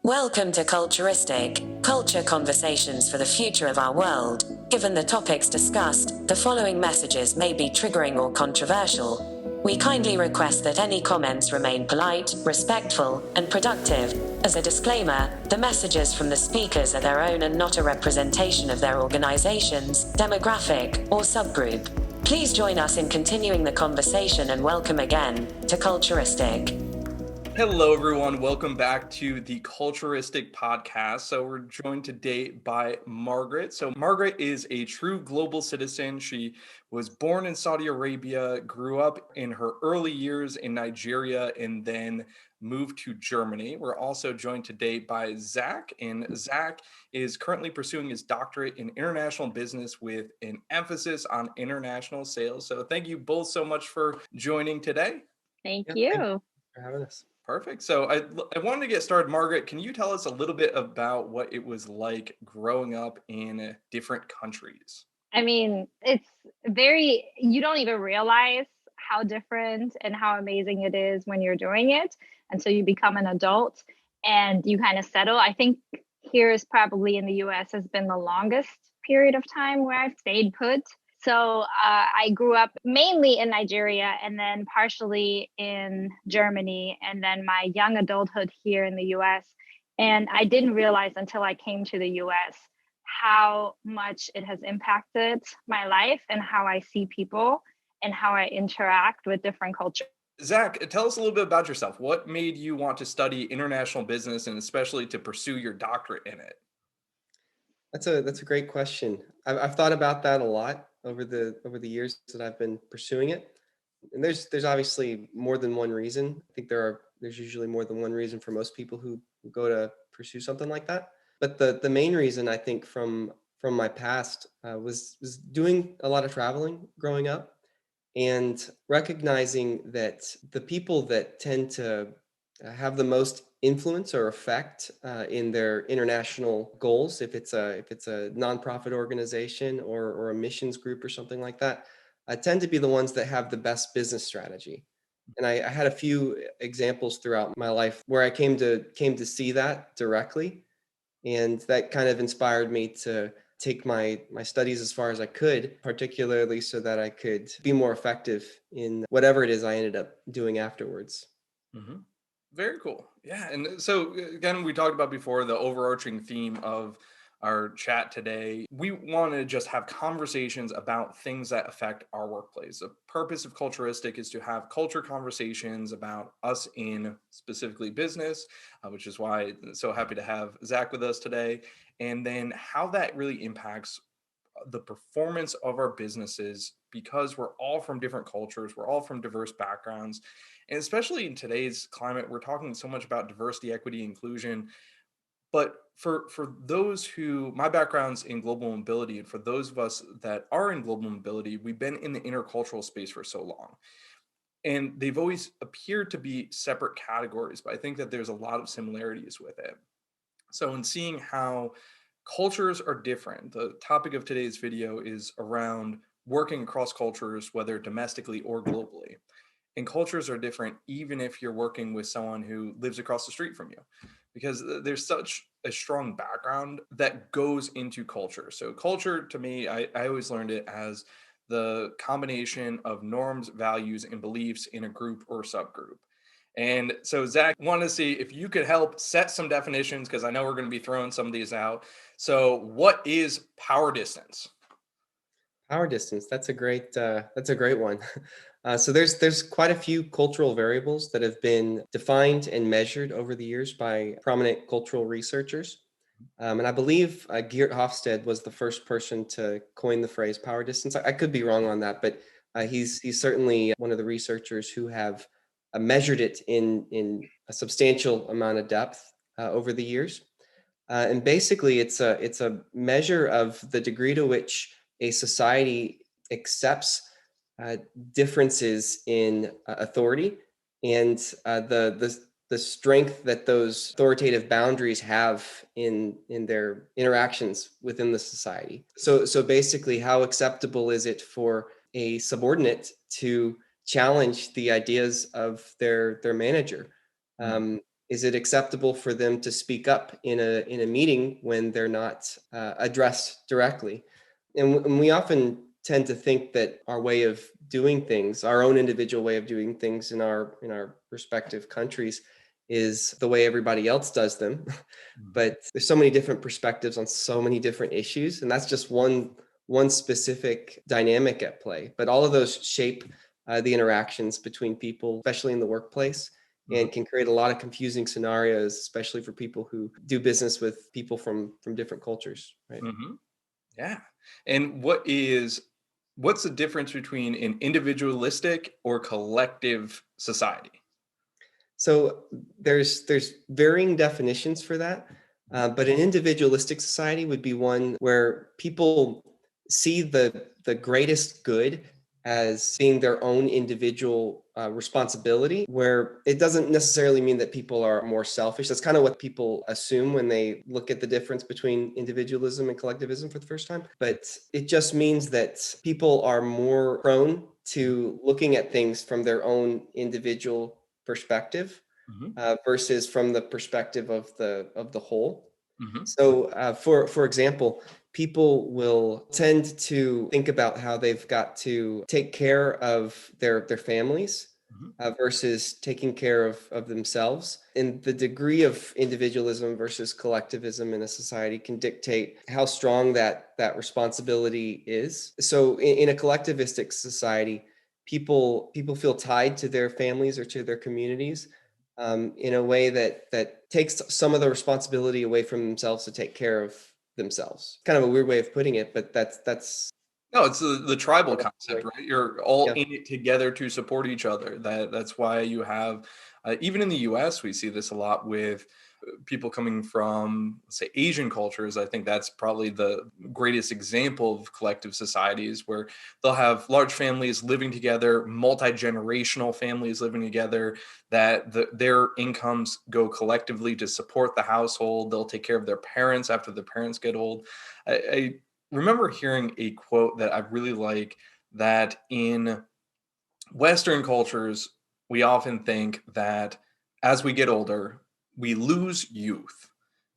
Welcome to Culturistic, culture conversations for the future of our world. Given the topics discussed, the following messages may be triggering or controversial. We kindly request that any comments remain polite, respectful, and productive. As a disclaimer, the messages from the speakers are their own and not a representation of their organizations, demographic, or subgroup. Please join us in continuing the conversation and welcome again to Culturistic. Hello, everyone. Welcome back to the Culturistic podcast. So we're joined today by Margaret. So Margaret is a true global citizen. She was born in Saudi Arabia, grew up in her early years in Nigeria, and then moved to Germany. We're also joined today by Zach, and Zach is currently pursuing his doctorate in international business with an emphasis on international sales. So thank you both so much for joining today. Thank Thank you. you for having us. Perfect. So I wanted to get started. Margaret, can you tell us a little bit about what it was like growing up in different countries? I mean, you don't even realize how different and how amazing it is when you're doing it. And so you become an adult and you kind of settle. I think here is probably in the US has been the longest period of time where I've stayed put. So I grew up mainly in Nigeria and then partially in Germany and then my young adulthood here in the US. And I didn't realize until I came to the US how much it has impacted my life and how I see people and how I interact with different cultures. Zach, tell us a little bit about yourself. What made you want to study international business and especially to pursue your doctorate in it? That's a great question. I've thought about that a lot over the years that I've been pursuing it. And there's obviously more than one reason. I think there's usually more than one reason for most people who go to pursue something like that. But the main reason I think from my past was doing a lot of traveling growing up and recognizing that the people that tend to have the most influence or effect in their international goals, if it's a nonprofit organization or a missions group or something like that, tend to be the ones that have the best business strategy. And I had a few examples throughout my life where I came to see that directly, and that kind of inspired me to take my studies as far as I could, particularly so that I could be more effective in whatever it is I ended up doing afterwards. hmm Very cool. Yeah. And so, again, we talked about before the overarching theme of our chat today. We want to just have conversations about things that affect our workplace. The purpose of Culturistic is to have culture conversations about us in specifically business, which is why I'm so happy to have Zach with us today. And then how that really impacts the performance of our businesses because we're all from different cultures, we're all from diverse backgrounds. And especially in today's climate, we're talking so much about diversity, equity, inclusion. But for those who, my background's in global mobility, and for those of us that are in global mobility, we've been in the intercultural space for so long. And they've always appeared to be separate categories, but I think that there's a lot of similarities with it. So in seeing how cultures are different, the topic of today's video is around working across cultures, whether domestically or globally. And cultures are different even if you're working with someone who lives across the street from you, because there's such a strong background that goes into culture. So culture to me, I always learned it as the combination of norms, values, and beliefs in a group or subgroup. And so, Zach, want to see if you could help set some definitions because I know we're going to be throwing some of these out. So, what is power distance? Power distance. That's a great one. So there's quite a few cultural variables that have been defined and measured over the years by prominent cultural researchers. And I believe Geert Hofstede was the first person to coin the phrase power distance. I could be wrong on that, but he's certainly one of the researchers who have measured it in a substantial amount of depth over the years. And basically, it's a measure of the degree to which a society accepts uh, differences in authority and the strength that those authoritative boundaries have in their interactions within the society. So basically, how acceptable is it for a subordinate to challenge the ideas of their manager? Is it acceptable for them to speak up in a meeting when they're not addressed directly? And we often tend to think that our way of doing things, our own individual way of doing things in our respective countries, is the way everybody else does them. But there's so many different perspectives on so many different issues, and that's just one specific dynamic at play. But all of those shape the interactions between people, especially in the workplace, and can create a lot of confusing scenarios, especially for people who do business with people from different cultures, right? Mm-hmm. Yeah. And what's the difference between an individualistic or collective society? So there's varying definitions for that, but an individualistic society would be one where people see the greatest good as being their own individual responsibility, where it doesn't necessarily mean that people are more selfish. That's kind of what people assume when they look at the difference between individualism and collectivism for the first time. But it just means that people are more prone to looking at things from their own individual perspective Mm-hmm. versus from the perspective of the whole. Mm-hmm. So, for example, people will tend to think about how they've got to take care of their families Mm-hmm. versus taking care of themselves. And the degree of individualism versus collectivism in a society can dictate how strong that responsibility is. So, in a collectivistic society, people feel tied to their families or to their communities in a way that takes some of the responsibility away from themselves to take care of themselves. Kind of a weird way of putting it, but that's No, it's the tribal concept, right. right? You're all Yeah. in it together to support each other. That's why you have, even in the U.S., we see this a lot with people coming from, say, Asian cultures. I think that's probably the greatest example of collective societies where they'll have large families living together, multi-generational families living together, that their incomes go collectively to support the household. They'll take care of their parents after their parents get old. I remember hearing a quote that I really like, that in Western cultures, we often think that as we get older, we lose youth.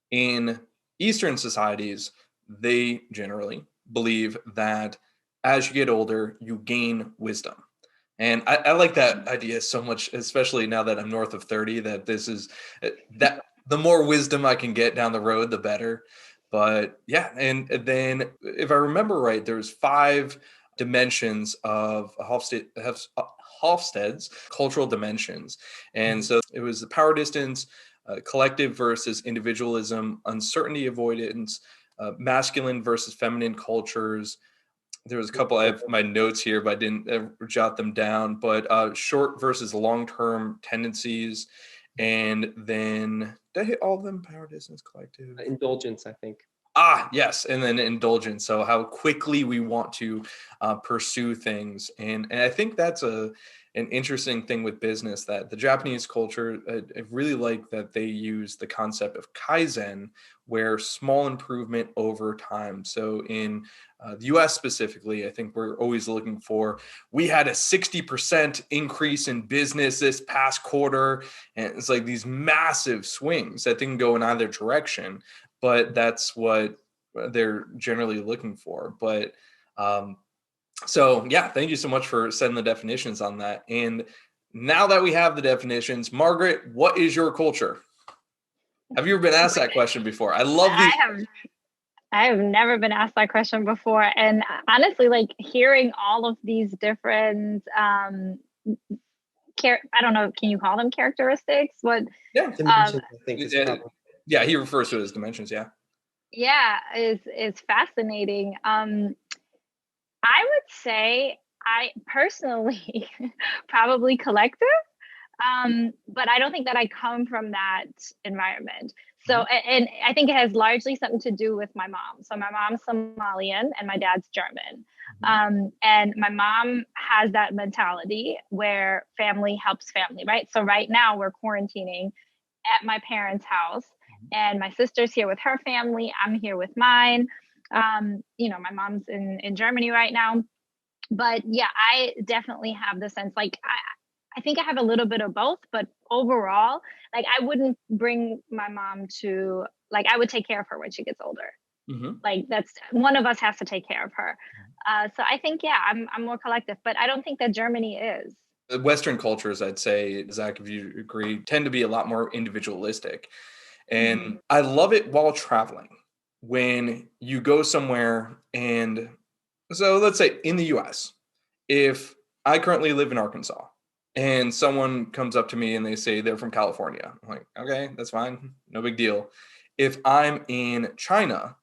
In Eastern societies, they generally believe that as you get older, you gain wisdom. And I like that idea so much, especially now that I'm north of 30, that this is that the more wisdom I can get down the road, the better. But yeah, and then if I remember right, there's 5 dimensions of Hofstede's cultural dimensions. And so it was the power distance, collective versus individualism, uncertainty avoidance, masculine versus feminine cultures. There was a couple, I have my notes here, but I didn't jot them down, but short versus long-term tendencies. And then, did I hit all of them? Power distance, collective. Indulgence, I think. Ah, yes, and then indulgence. So how quickly we want to pursue things, and I think that's an interesting thing with business, that the Japanese culture, I really like that they use the concept of kaizen, where small improvement over time. So in the U.S. specifically, I think we're always looking for. We had a 60% increase in business this past quarter, and it's like these massive swings that can go in either direction. But that's what they're generally looking for. But so yeah, thank you so much for setting the definitions on that. And now that we have the definitions, Margaret, what is your culture? Have you ever been asked that question before? I love these. I have never been asked that question before. And honestly, like hearing all of these different I don't know, can you call them characteristics? What Yeah. Dimensions, I think is probably. Yeah, he refers to it as dimensions. Yeah. yeah, is fascinating. I would say I personally probably collective. But I don't think that I come from that environment. So, and I think it has largely something to do with my mom. So my mom's Somalian and my dad's German. And my mom has that mentality where family helps family, right? So right now we're quarantining at my parents' house, and my sister's here with her family. I'm here with mine. My mom's in Germany right now. But yeah, I definitely have the sense, like, I think I have a little bit of both, but overall, like I wouldn't bring my mom to, like I would take care of her when she gets older. Hmm. Like that's one of us has to take care of her. So I think, yeah, I'm more collective, but I don't think that Germany is. The Western cultures, I'd say, Zach, if you agree, tend to be a lot more individualistic. And Mhm. I love it while traveling. When you go somewhere, and so let's say in the US, if I currently live in Arkansas and someone comes up to me and they say they're from California, I'm like, okay, that's fine, no big deal. If I'm in China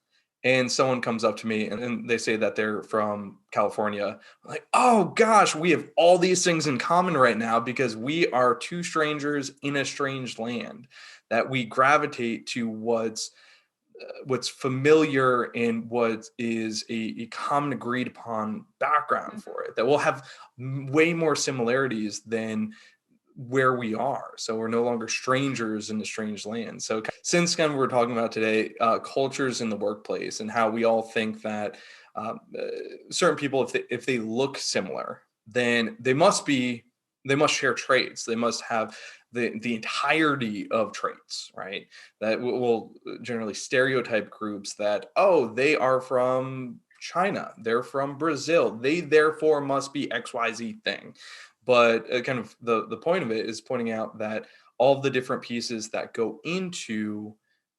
and someone comes up to me and they say that they're from California, I'm like, oh gosh, we have all these things in common right now because we are two strangers in a strange land, that we gravitate to what's familiar and what is a common agreed upon background for it, that will have way more similarities than where we are. So we're no longer strangers in a strange land. So since kind of we're talking about today, cultures in the workplace and how we all think that certain people, if they look similar, then they must share traits. They must have the entirety of traits, right? That will generally stereotype groups that, oh, they are from China, they're from Brazil, they therefore must be XYZ thing. But kind of the point of it is pointing out that all the different pieces that go into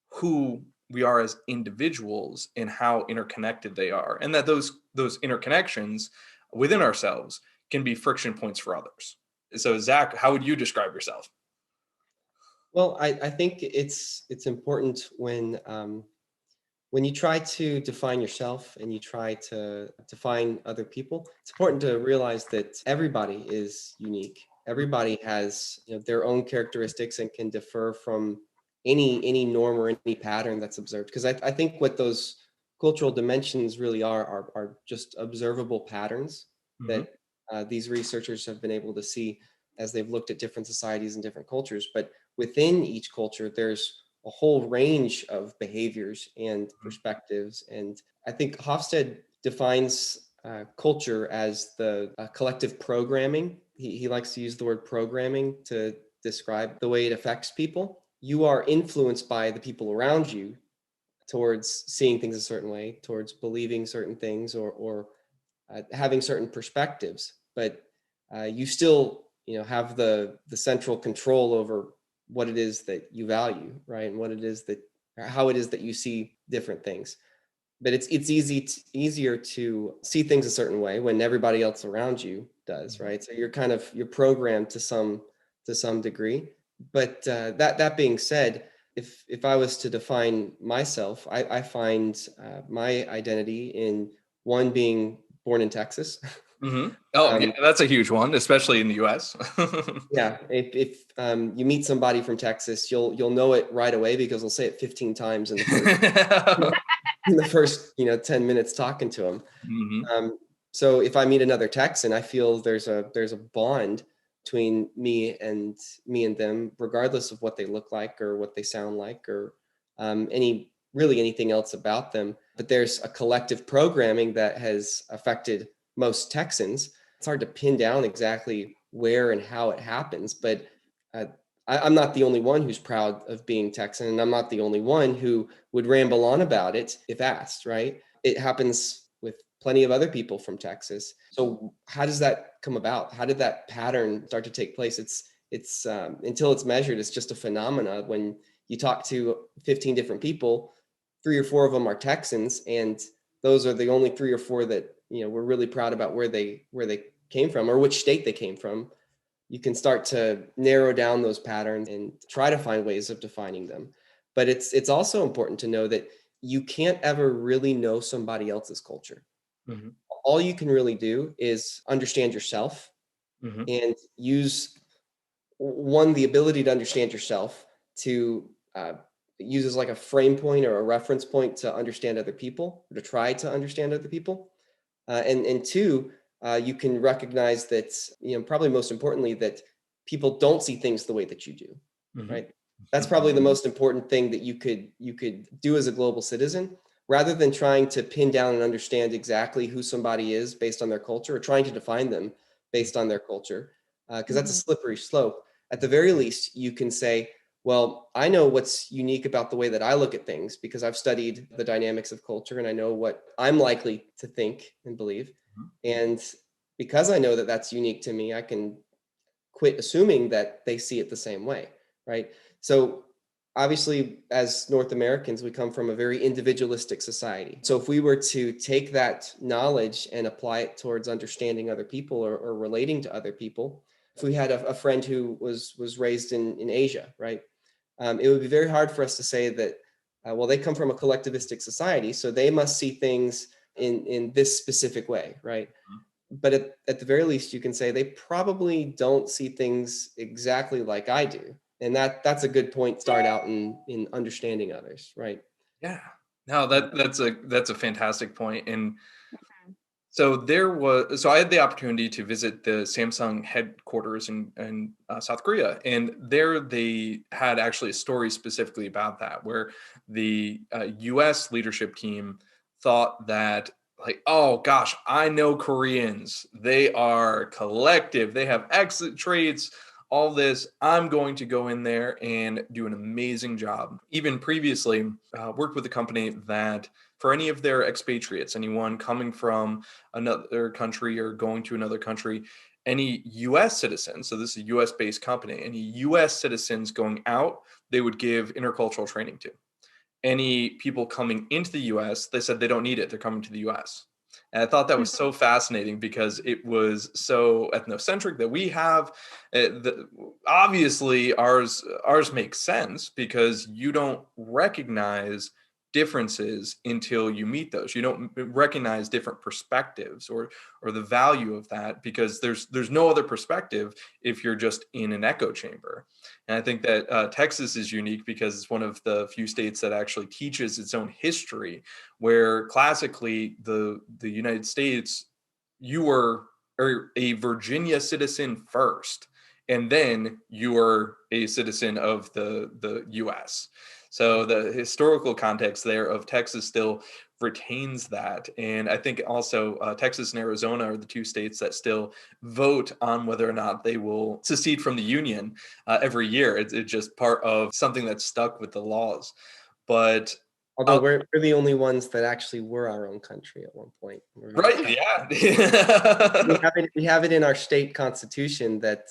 who we are as individuals and how interconnected they are, and that those interconnections within ourselves can be friction points for others. So Zach, how would you describe yourself? Well, I think it's important when you try to define yourself and you try to define other people, it's important to realize that everybody is unique. Everybody has, their own characteristics and can differ from any norm or any pattern that's observed. Because I think what those cultural dimensions really are just observable patterns Hmm. that these researchers have been able to see as they've looked at different societies and different cultures. But within each culture, there's a whole range of behaviors and perspectives. And I think Hofstede defines culture as the collective programming. He likes to use the word programming to describe the way it affects people. You are influenced by the people around you towards seeing things a certain way, towards believing certain things, or having certain perspectives. But you still, have the central control over what it is that you value, right? And what it is that, how it is that you see different things. But it's easier to see things a certain way when everybody else around you does, right? So you're programmed to some degree. But that being said, if I was to define myself, I find my identity in one, being born in Texas. Hmm. Oh, yeah, um, that's a huge one, especially in the US. yeah, if you meet somebody from Texas, you'll know it right away because they'll say it 15 times in the first in the first 10 minutes talking to them. Hmm. So if I meet another Texan, I feel there's a bond between me and them, regardless of what they look like or what they sound like or anything else about them. But there's a collective programming that has affected most Texans. It's hard to pin down exactly where and how it happens, but uh, I'm not the only one who's proud of being Texan, and I'm not the only one who would ramble on about it if asked, right? It happens with plenty of other people from Texas. So how does that come about? How did that pattern start to take place? It's until it's measured, it's just a phenomena. When you talk to 15 different people, 3 or 4 of them are Texans, and those are the only 3 or 4 that we're really proud about where they came from or which state they came from. You can start to narrow down those patterns and try to find ways of defining them. But it's also important to know that you can't ever really know somebody else's culture. Hmm. All you can really do is understand yourself Hmm. and use the ability to understand yourself to use as like a frame point or a reference point to understand other people or to try to understand other people. And two, you can recognize that, probably most importantly, that people don't see things the way that you do, Hmm. right? That's probably the most important thing that you could do as a global citizen, rather than trying to pin down and understand exactly who somebody is based on their culture or trying to define them based on their culture. because that's a slippery slope. At the very least, you can say, well, I know what's unique about the way that I look at things because I've studied the dynamics of culture and I know what I'm likely to think and believe. And because I know that that's unique to me, I can quit assuming that they see it the same way, right? So obviously, as North Americans, we come from a very individualistic society. So if we were to take that knowledge and apply it towards understanding other people or relating to other people, if we had a friend who was raised in Asia, right? It would be very hard for us to say that, well, they come from a collectivistic society, so they must see things in this specific way, right? But at the very least, you can say they probably don't see things exactly like I do. And that's a good point to start out in understanding others, right? Yeah. No, that's a fantastic point. And so I had the opportunity to visit the Samsung headquarters in South Korea, and there they had actually a story specifically about that, where the U.S. leadership team thought that, like, oh gosh, I know Koreans. They are collective. They have excellent traits. All this, I'm going to go in there and do an amazing job. Even previously, worked with a company that for any of their expatriates, anyone coming from another country or going to another country, any US citizens, so this is a US based company, any US citizens going out, they would give intercultural training to. Any people coming into the US, they said they don't need it, they're coming to the US. And I thought that was so fascinating because it was so ethnocentric that we have. Obviously, ours makes sense because you don't recognize differences until you meet those. You don't recognize different perspectives or the value of that because there's no other perspective if you're just in an echo chamber. And I think that Texas is unique because it's one of the few states that actually teaches its own history, where classically the United States, you were a Virginia citizen first, and then you were a citizen of the US. So the historical context there of Texas still retains that. And I think also Texas and Arizona are the two states that still vote on whether or not they will secede from the Union every year. It's just part of something that's stuck with the laws. But Although we're the only ones that actually were our own country at one point. right, yeah. we have it in our state constitution that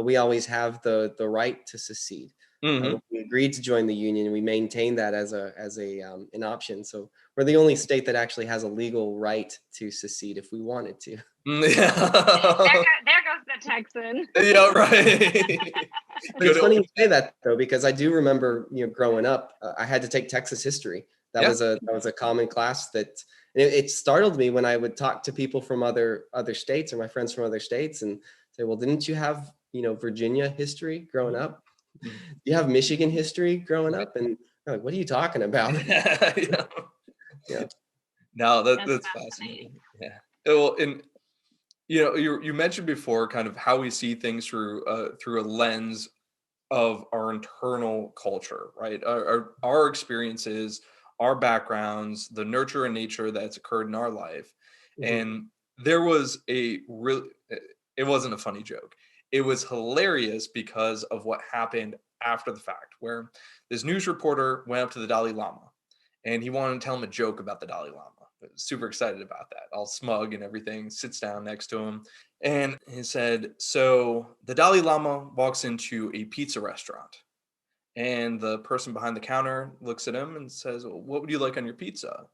we always have the right to secede. We agreed to join the union, and we maintain that as an option. So we're the only state that actually has a legal right to secede if we wanted to. Yeah. There goes the Texan. Yeah, right. But it's funny you say that though, because I do remember, growing up, I had to take Texas history. That was a common class that, and it startled me when I would talk to people from other states or my friends from other states and say, well, didn't you have, Virginia history growing up? Do you have Michigan history growing up? And they're like, what are you talking about? Yeah. No, that's fascinating. Yeah. Well, and you mentioned before kind of how we see things through a lens of our internal culture, right? Our experiences, our backgrounds, the nurture and nature that's occurred in our life. And there was it wasn't a funny joke. It was hilarious because of what happened after the fact, where this news reporter went up to the Dalai Lama and he wanted to tell him a joke about the Dalai Lama. Super excited about that, all smug and everything, sits down next to him. And he said, so the Dalai Lama walks into a pizza restaurant and the person behind the counter looks at him and says, well, what would you like on your pizza?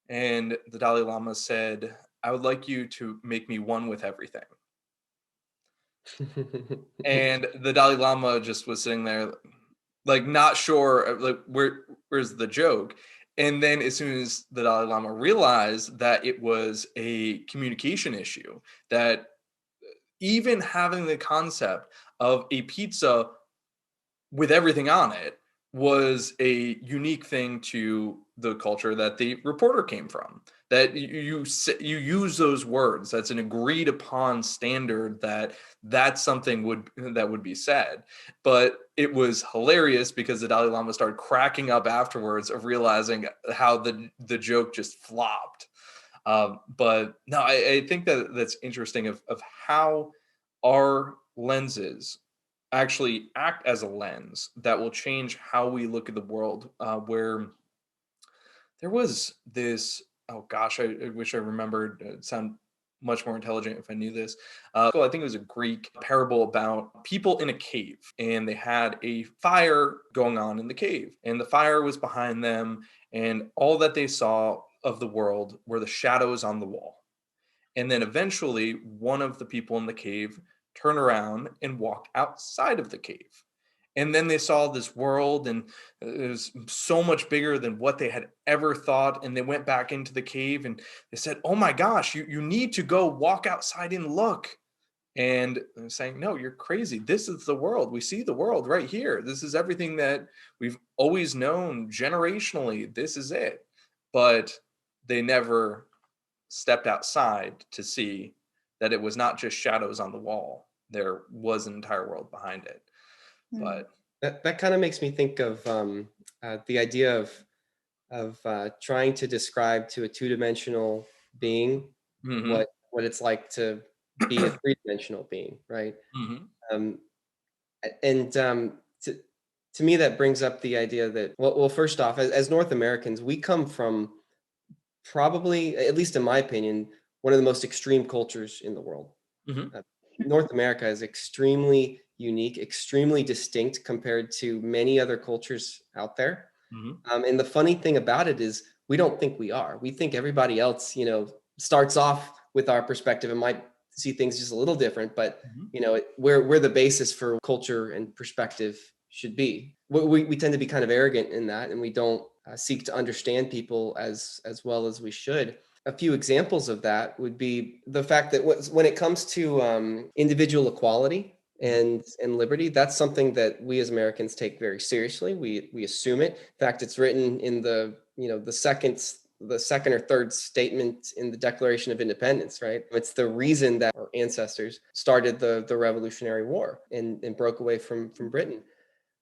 And the Dalai Lama said, I would like you to make me one with everything. And the Dalai Lama just was sitting there, like, not sure, like, where's the joke? And then as soon as the Dalai Lama realized that it was a communication issue, that even having the concept of a pizza with everything on it was a unique thing to the culture that the reporter came from, that you use those words, that's an agreed upon standard, that's something that would be said. But it was hilarious because the Dalai Lama started cracking up afterwards of realizing how the joke just flopped. But no, I think that's interesting of how our lenses actually act as a lens that will change how we look at the world. Where there was this, oh gosh, I wish I remembered. It sound much more intelligent if I knew this. So I think it was a Greek parable about people in a cave, and they had a fire going on in the cave, and the fire was behind them, and all that they saw of the world were the shadows on the wall. And then eventually, one of the people in the cave turned around and walked outside of the cave. And then they saw this world, and it was so much bigger than what they had ever thought. And they went back into the cave and they said, "Oh my gosh, you need to go walk outside and look." And they're saying, "No, you're crazy. This is the world. We see the world right here. This is everything that we've always known generationally. This is it." But they never stepped outside to see that it was not just shadows on the wall. There was an entire world behind it. But that kind of makes me think of the idea of trying to describe to a two-dimensional being mhm, what it's like to be a three-dimensional being, right? mhm, Um, and to me, that brings up the idea that well, first off, as North Americans, we come from probably, at least in my opinion, one of the most extreme cultures in the world. mhm, Uh, North America is extremely unique, extremely distinct compared to many other cultures out there. mhm, And the funny thing about it is we don't think we are. We think everybody else, starts off with our perspective and might see things just a little different, but mhm. we're the basis for culture and perspective should be. We tend to be kind of arrogant in that, and we don't seek to understand people as well as we should. A few examples of that would be the fact that when it comes to individual equality and liberty, that's something that we as Americans take very seriously. We assume it. In fact, it's written in the second or third statement in the Declaration of Independence, right? It's the reason that our ancestors started the Revolutionary War and broke away from Britain.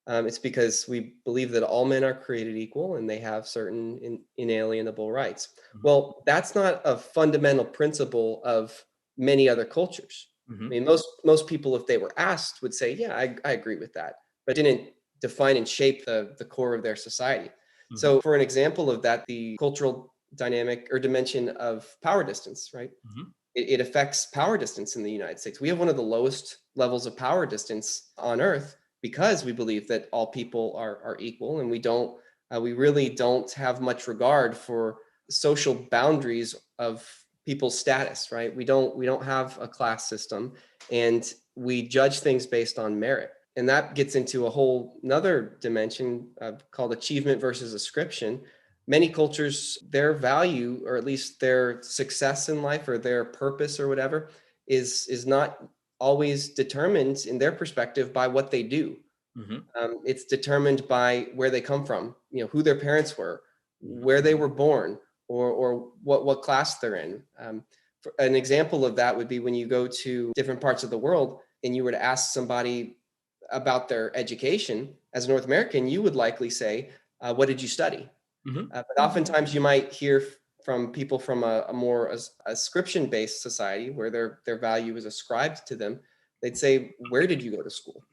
It's because we believe that all men are created equal and they have certain inalienable rights. Mhm. Well, that's not a fundamental principle of many other cultures. I Mhm. mean, most people, if they were asked, would say, "Yeah, I agree with that," but didn't define and shape the core of their society. Mhm. So, for an example of that, the cultural dynamic or dimension of power distance, right? Mhm. It affects power distance in the United States. We have one of the lowest levels of power distance on Earth because we believe that all people are equal, and we really don't have much regard for social boundaries of people's status, right? We don't have a class system, and we judge things based on merit. And that gets into a whole another dimension called achievement versus ascription. Many cultures, their value, or at least their success in life or their purpose or whatever, is not always determined in their perspective by what they do. Mhm. It's determined by where they come from, who their parents were, Mhm. where they were born, or what class they're in. For an example of that would be when you go to different parts of the world and you were to ask somebody about their education. As a North American, you would likely say, "What did you study?" Mhm. But oftentimes you might hear from people from a more ascription-based society where their value is ascribed to them. They'd say, "Where did you go to school?"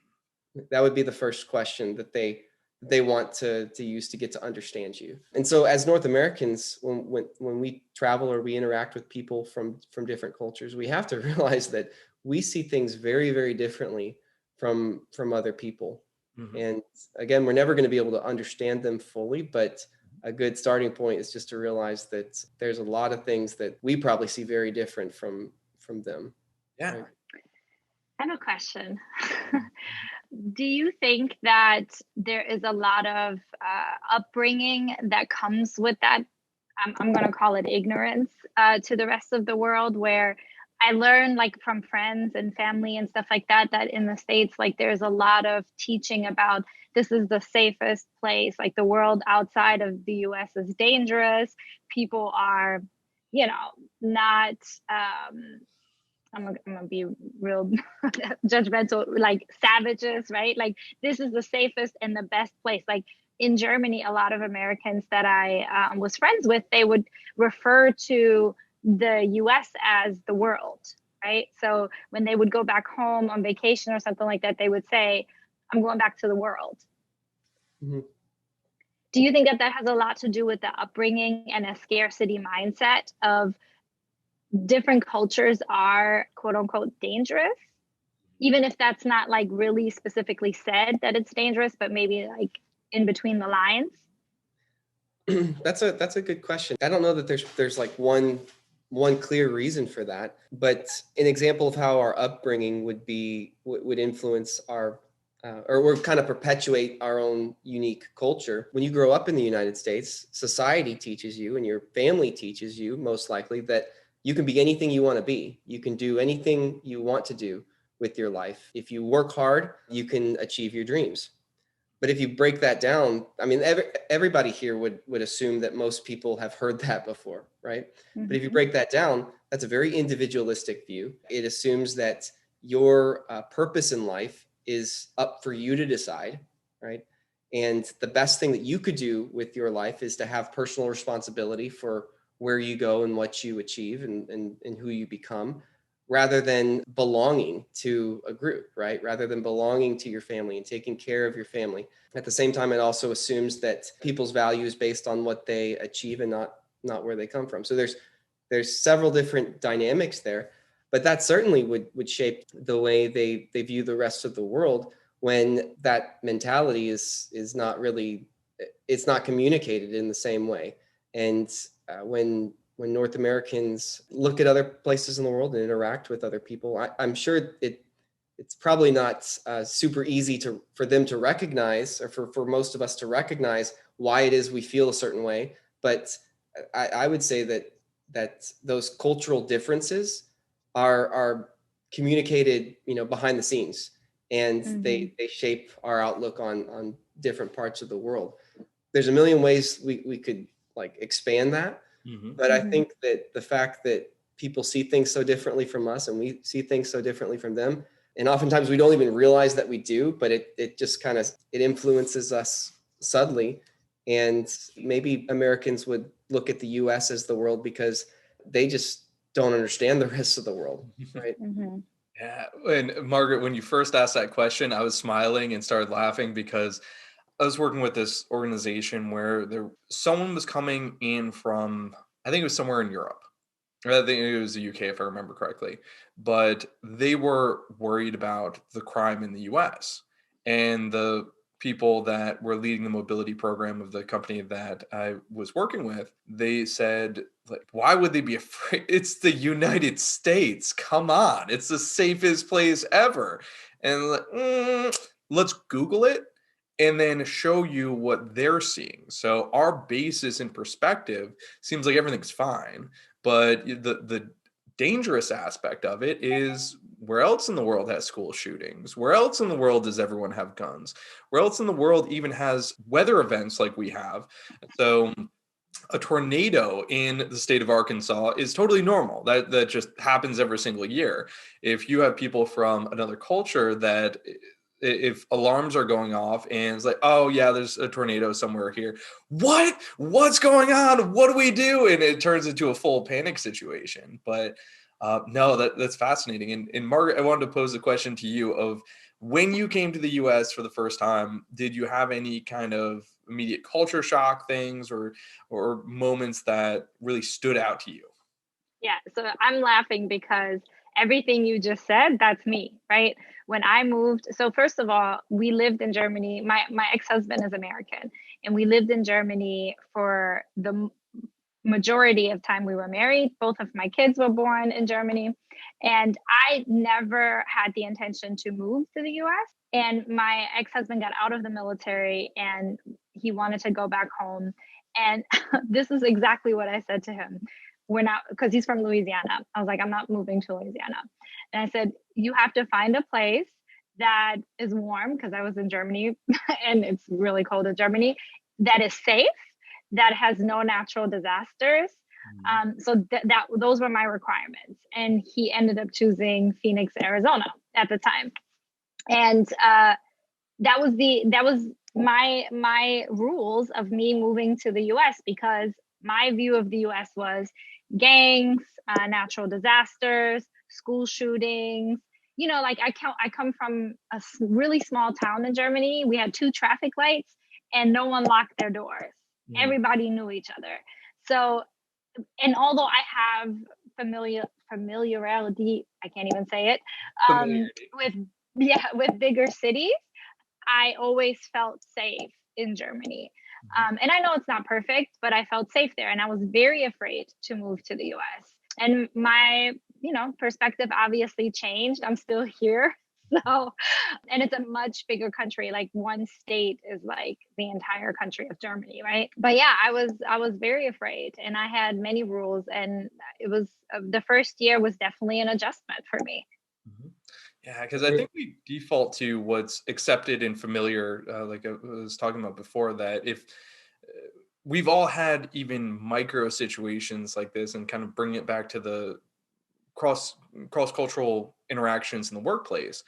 That would be the first question that they want to use to get to understand you. And so as North Americans, when we travel or we interact with people from different cultures, we have to realize that we see things very, very differently from other people. Mhm. And again, we're never going to be able to understand them fully, but a good starting point is just to realize that there's a lot of things that we probably see very different from them. Yeah. Right? I have a question. Do you think that there is a lot of upbringing that comes with that? I'm going to call it ignorance to the rest of the world, where I learned like from friends and family and stuff like that, that in the States, like there's a lot of teaching about this is the safest place. Like the world outside of the US is dangerous. People are, not, I'm gonna be real judgmental, like savages, right? Like this is the safest and the best place. Like in Germany, a lot of Americans that I was friends with, they would refer to the U.S. as the world. right? So when they would go back home on vacation or something like that, they would say, I'm going back to the world. Mm-hmm. Do you think that that has a lot to do with the upbringing and a scarcity mindset of different cultures are quote unquote dangerous? Even if that's not like really specifically said that it's dangerous, but maybe like in between the lines? That's a good question. I don't know that there's like one clear reason for that, but an example of how our upbringing would influence our or kind of perpetuate our own unique culture. When you grow up in the United States, society teaches you and your family teaches you most likely that you can be anything you want to be. You can do anything you want to do with your life. If you work hard, you can achieve your dreams. But if you break that down, I mean, everybody here would assume that most people have heard that before, right? Mm-hmm. But if you break that down, that's a very individualistic view. It assumes that your purpose in life is up for you to decide, right? And the best thing that you could do with your life is to have personal responsibility for where you go and what you achieve and who you become, rather than belonging to a group, right? Rather than belonging to your family and taking care of your family. At the same time, it also assumes that people's value is based on what they achieve and not where they come from. So there's several different dynamics there, but that certainly would shape the way they view the rest of the world when that mentality is not really, it's not communicated in the same way. And when North Americans look at other places in the world and interact with other people, I'm sure it's probably not super easy for them to recognize, or for most of us to recognize why it is we feel a certain way. But I would say that those cultural differences are communicated, behind the scenes, and Mm-hmm. they shape our outlook on different parts of the world. There's a million ways we could like expand that. Mm-hmm. But I think that the fact that people see things so differently from us and we see things so differently from them, and oftentimes we don't even realize that we do, but it just kind of, it influences us subtly. And maybe Americans would look at the US as the world because they just don't understand the rest of the world, right? Mm-hmm. Yeah. And Margaret, when you first asked that question, I was smiling and started laughing because I was working with this organization where someone was coming in from, I think it was somewhere in Europe. I think it was the UK, if I remember correctly. But they were worried about the crime in the US. And the people that were leading the mobility program of the company that I was working with, they said, like, why would they be afraid? It's the United States. Come on. It's the safest place ever. And let's Google it and then show you what they're seeing. So our basis and perspective seems like everything's fine. But the dangerous aspect of it is, where else in the world has school shootings? Where else in the world does everyone have guns? Where else in the world even has weather events like we have? So a tornado in the state of Arkansas is totally normal. That just happens every single year. If you have people from another culture that, if alarms are going off and it's like, oh yeah, there's a tornado somewhere here. What's going on? What do we do? And it turns into a full panic situation. But no, that's fascinating. And Margaret, I wanted to pose a question to you of, when you came to the US for the first time, did you have any kind of immediate culture shock things or moments that really stood out to you? Yeah, so I'm laughing because everything you just said, that's me, right? When I moved, so first of all, we lived in Germany. My ex-husband is American, and we lived in Germany for the majority of time we were married. Both of my kids were born in Germany, and I never had the intention to move to the US. And my ex-husband got out of the military and he wanted to go back home. And this is exactly what I said to him. We're not, because he's from Louisiana. I was like, I'm not moving to Louisiana. And I said, you have to find a place that is warm, because I was in Germany and it's really cold in Germany, that is safe, that has no natural disasters. So those were my requirements. And he ended up choosing Phoenix, Arizona at the time. And that was my rules of me moving to the US, because my view of the US was gangs, natural disasters, school shootings. You know, like I come from a really small town in Germany. We had 2 traffic lights and no one locked their doors. Everybody knew each other. So, and although I have familiarity, I can't even say it, with with bigger cities, I always felt safe in Germany. And I know it's not perfect, but I felt safe there. And I was very afraid to move to the US. And my, perspective obviously changed. I'm still here. So, and it's a much bigger country. Like one state is like the entire country of Germany, right? But yeah, I was very afraid, and I had many rules, and it was the first year was definitely an adjustment for me. Yeah, because I think we default to what's accepted and familiar, like I was talking about before, that if we've all had even micro situations like this, and kind of bring it back to the cross-cultural interactions in the workplace,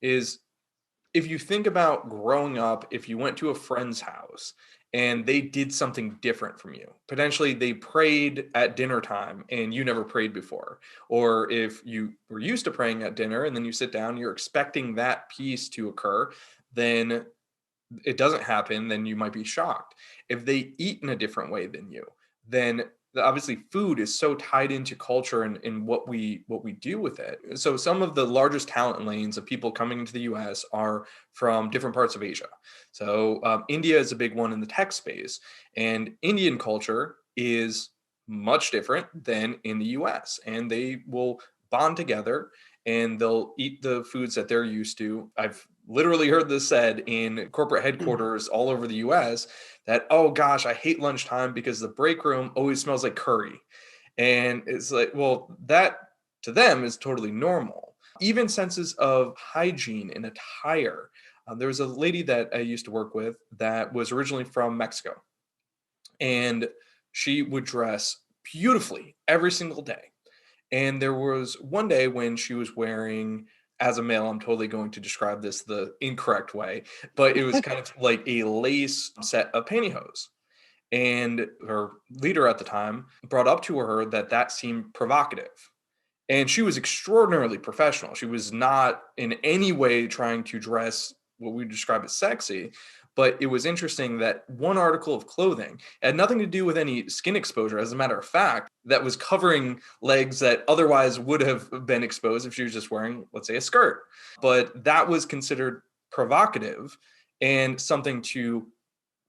is if you think about growing up, if you went to a friend's house and they did something different from you, potentially they prayed at dinner time and you never prayed before, or if you were used to praying at dinner and then you sit down, you're expecting that piece to occur, then it doesn't happen, then you might be shocked. If they eat in a different way than you, then obviously food is so tied into culture and what we do with it. So some of the largest talent lanes of people coming into the US are from different parts of Asia. So India is a big one in the tech space, and Indian culture is much different than in the US, and they will bond together and they'll eat the foods that they're used to. I've literally heard this said in corporate headquarters all over the US that, oh gosh, I hate lunchtime because the break room always smells like curry. And it's like, well, that to them is totally normal. Even senses of hygiene and attire. There was a lady that I used to work with that was originally from Mexico, and she would dress beautifully every single day. And there was one day when she was wearing, as a male, I'm totally going to describe this the incorrect way, but it was kind of like a lace set of pantyhose. And her leader at the time brought up to her that that seemed provocative. And she was extraordinarily professional. She was not in any way trying to dress what we describe as sexy, but it was interesting that one article of clothing had nothing to do with any skin exposure. As a matter of fact, that was covering legs that otherwise would have been exposed if she was just wearing, let's say, a skirt. But that was considered provocative and something to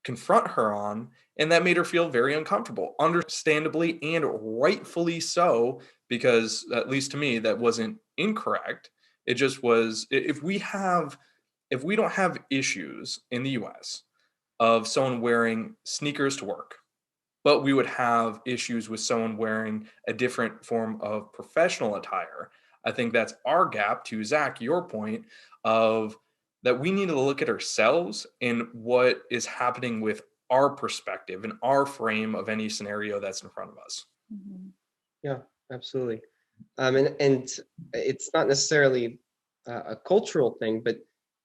confront her on, and that made her feel very uncomfortable, understandably and rightfully so, because at least to me that wasn't incorrect. It just was, if we don't have issues in the US of someone wearing sneakers to work, but we would have issues with someone wearing a different form of professional attire, I think that's our gap to, Zach, your point of that we need to look at ourselves and what is happening with our perspective and our frame of any scenario that's in front of us. Yeah, absolutely. And it's not necessarily a cultural thing, but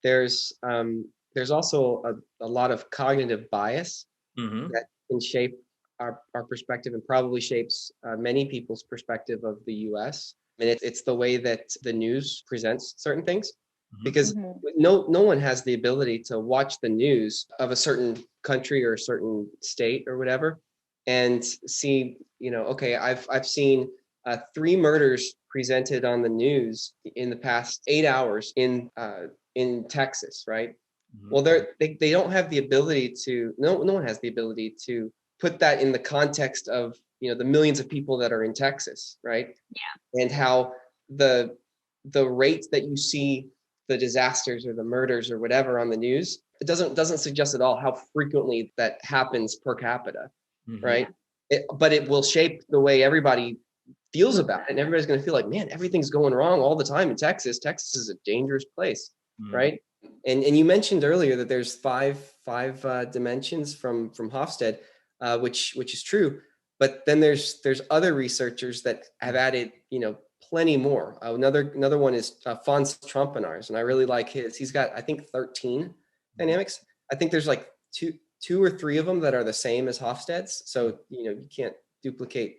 there's also a lot of cognitive bias that can shape our perspective, and probably shapes many people's perspective of the US. And it's the way that the news presents certain things, because no one has the ability to watch the news of a certain country or a certain state or whatever and see, okay, I've seen 3 murders presented on the news in the past 8 hours in Texas, right? Well, they don't have the ability to. No one has the ability to put that in the context of the millions of people that are in Texas, right? Yeah. And how the rate that you see the disasters or the murders or whatever on the news, it doesn't suggest at all how frequently that happens per capita, right? But it will shape the way everybody feels about it, and everybody's going to feel like, man, everything's going wrong all the time in Texas. Texas is a dangerous place, right? And you mentioned earlier that there's five dimensions from Hofstede, which is true. But then there's other researchers that have added plenty more. Another one is Fons Trompenaars, and I really like his. He's got, I think, 13 dynamics. I think there's like two or three of them that are the same as Hofstede's, so you can't duplicate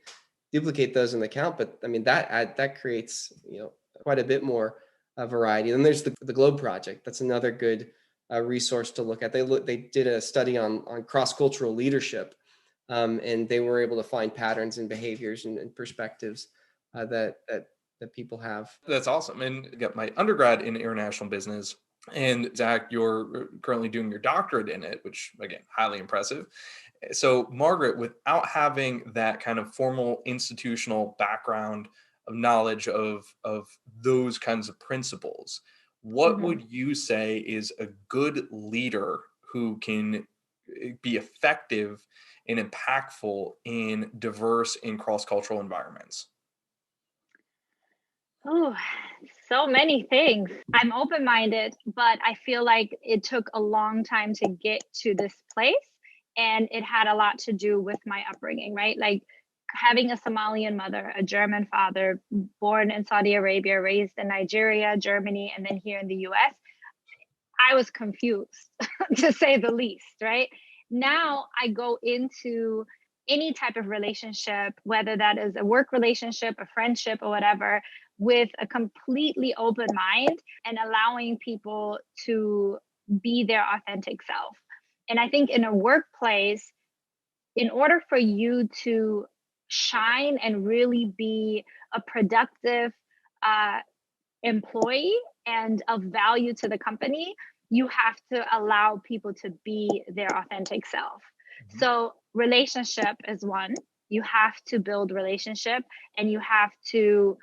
duplicate those in the count, but I mean, that creates, quite a bit more variety. Then there's the Globe Project. That's another good resource to look at. They did a study on cross-cultural leadership, and they were able to find patterns and behaviors and perspectives that people have. That's awesome. And I got my undergrad in international business. And Zach, you're currently doing your doctorate in it, which again, highly impressive. So Margaret, without having that kind of formal institutional background of knowledge of those kinds of principles, what would you say is a good leader who can be effective and impactful in diverse and cross-cultural environments? Oh, so many things. I'm open-minded, but I feel like it took a long time to get to this place. And it had a lot to do with my upbringing, right? Like having a Somalian mother, a German father, born in Saudi Arabia, raised in Nigeria, Germany, and then here in the US. I was confused to say the least, right? Now I go into any type of relationship, whether that is a work relationship, a friendship, or whatever, with a completely open mind and allowing people to be their authentic self. And I think in a workplace, in order for you to shine and really be a productive employee and of value to the company, you have to allow people to be their authentic self. So relationship is one. You have to build relationship, and you have to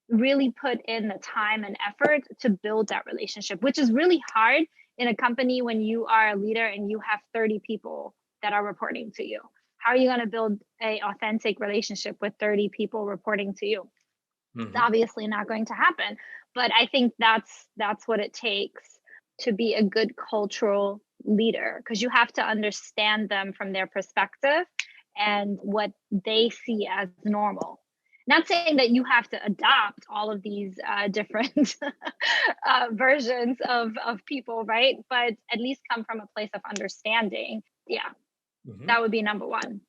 really put in the time and effort to build that relationship, which is really hard in a company when you are a leader and you have 30 people that are reporting to you. How are you going to build an authentic relationship with 30 people reporting to you? It's obviously not going to happen. But I think that's what it takes to be a good cultural leader, because you have to understand them from their perspective and what they see as normal. Not saying that you have to adopt all of these different versions of people, right? But at least come from a place of understanding. Yeah, that would be number one.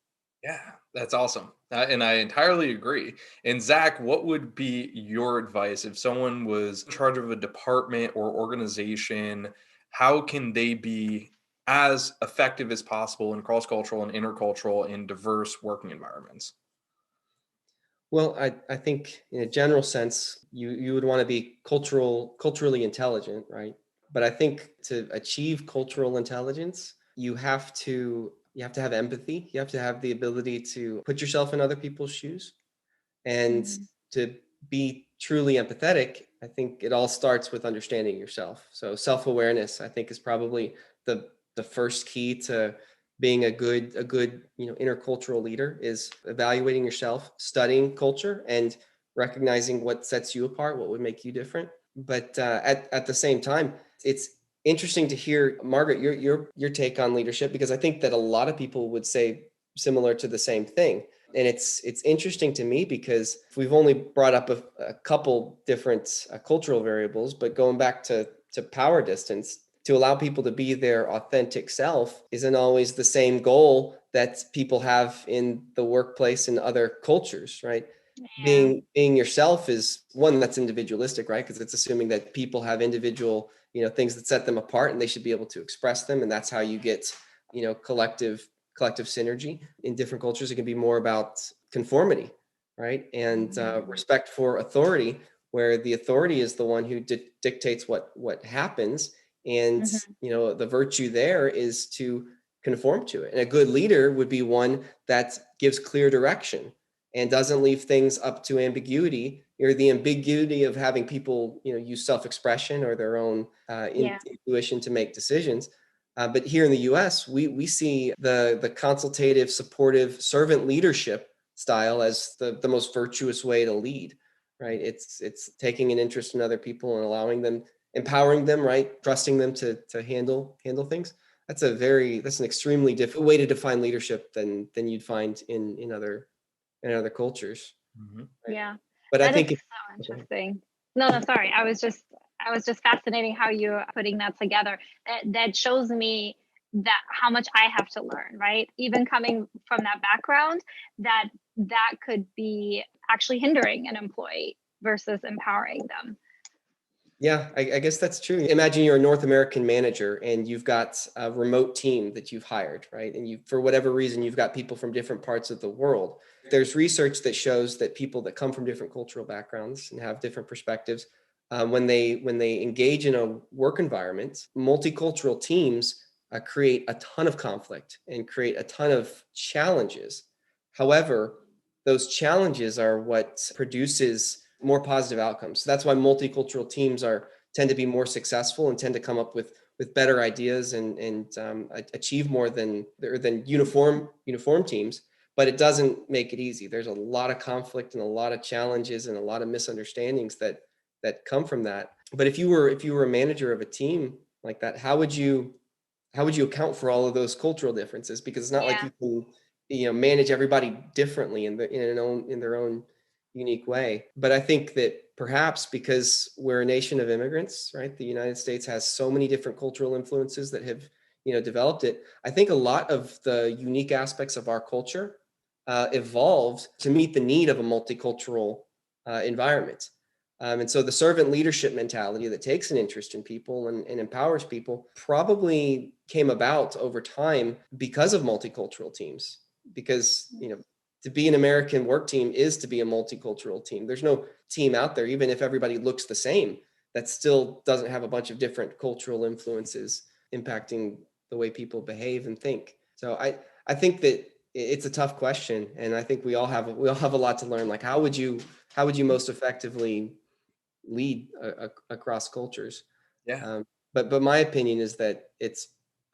Yeah, that's awesome. And I entirely agree. And Zach, what would be your advice if someone was in charge of a department or organization? How can they be as effective as possible in cross-cultural and intercultural and diverse working environments? Well, I think in a general sense, you would want to be culturally intelligent, right? But I think to achieve cultural intelligence, you have to have empathy. You have to have the ability to put yourself in other people's shoes. And to be truly empathetic, I think it all starts with understanding yourself. So self-awareness, I think, is probably the first key to being a good intercultural leader, is evaluating yourself, studying culture, and recognizing what sets you apart, what would make you different. But at the same time, it's interesting to hear, Margaret, your take on leadership, because I think that a lot of people would say similar to the same thing. And it's interesting to me because we've only brought up a couple different cultural variables, but going back to power distance, to allow people to be their authentic self isn't always the same goal that people have in the workplace and other cultures, right? Yeah. Being yourself is one that's individualistic, right? Because it's assuming that people have individual, things that set them apart, and they should be able to express them, and that's how you get, collective synergy. In different cultures, it can be more about conformity, right? And respect for authority, where the authority is the one who dictates what happens. And the virtue there is to conform to it. And a good leader would be one that gives clear direction and doesn't leave things up to ambiguity, or the ambiguity of having people use self-expression or their own intuition to make decisions. But here in the US, we see the consultative, supportive servant leadership style as the most virtuous way to lead, right? It's taking an interest in other people and allowing them, empowering them, right? Trusting them to handle things. That's an extremely different way to define leadership than you'd find in other cultures. Mhm. Right? Yeah. But I That is think so interesting. No, sorry. I was just fascinating how you're putting that together. That shows me that how much I have to learn, right? Even coming from that background, that could be actually hindering an employee versus empowering them. Yeah, I guess that's true. Imagine you're a North American manager and you've got a remote team that you've hired, right? And you, for whatever reason, you've got people from different parts of the world. There's research that shows that people that come from different cultural backgrounds and have different perspectives, when they engage in a work environment, multicultural teams create a ton of conflict and create a ton of challenges. However, those challenges are what produces more positive outcomes. So that's why multicultural teams tend to be more successful and tend to come up with better ideas and achieve more than uniform teams. But it doesn't make it easy. There's a lot of conflict and a lot of challenges and a lot of misunderstandings that come from that. But if you were a manager of a team like that, how would you account for all of those cultural differences? Because it's not like Yeah. you can manage everybody differently in their own unique way. But I think that perhaps because we're a nation of immigrants, right? The United States has so many different cultural influences that have developed it. I think a lot of the unique aspects of our culture evolved to meet the need of a multicultural environment. And so the servant leadership mentality that takes an interest in people and empowers people probably came about over time because of multicultural teams. Because, to be an American work team is to be a multicultural team. There's no team out there, even if everybody looks the same, that still doesn't have a bunch of different cultural influences impacting the way people behave and think. So I think that it's a tough question, and I think we all have a lot to learn. Like, how would you most effectively lead across cultures? Yeah. But my opinion is that it's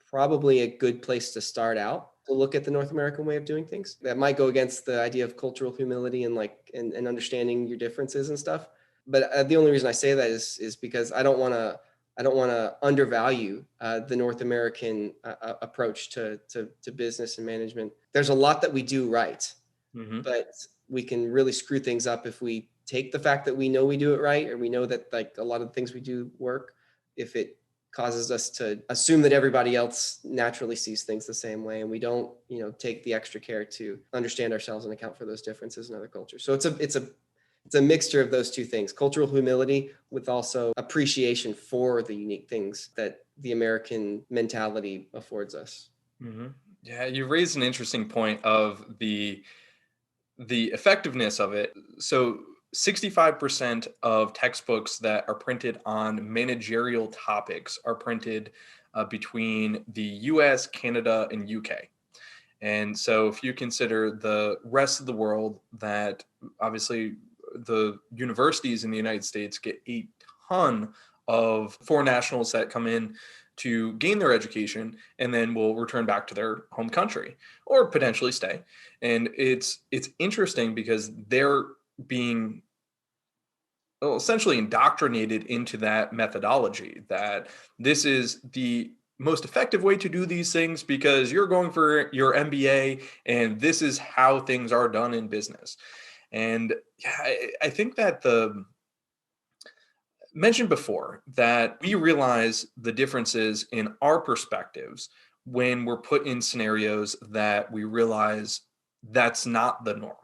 probably a good place to start out to look at the North American way of doing things. That might go against the idea of cultural humility and and understanding your differences and stuff. But the only reason I say that is because I don't want to undervalue the North American approach to business and management. There's a lot that we do right, Mm-hmm. but we can really screw things up if we take the fact that we know we do it right, or we know that like a lot of the things we do work, if it causes us to assume that everybody else naturally sees things the same way, and we don't take the extra care to understand ourselves and account for those differences in other cultures. So it's a mixture of those two things: cultural humility with also appreciation for the unique things that the American mentality affords us. Mm-hmm. Yeah, you raised an interesting point of the effectiveness of it. So 65% of textbooks that are printed on managerial topics are printed between the US, Canada, and UK. And so if you consider the rest of the world, that obviously the universities in the United States get a ton of foreign nationals that come in to gain their education and then will return back to their home country or potentially stay. And it's interesting because they're being essentially indoctrinated into that methodology, that this is the most effective way to do these things because you're going for your MBA and this is how things are done in business. And yeah, I think that the mentioned before that we realize the differences in our perspectives when we're put in scenarios that we realize that's not the norm.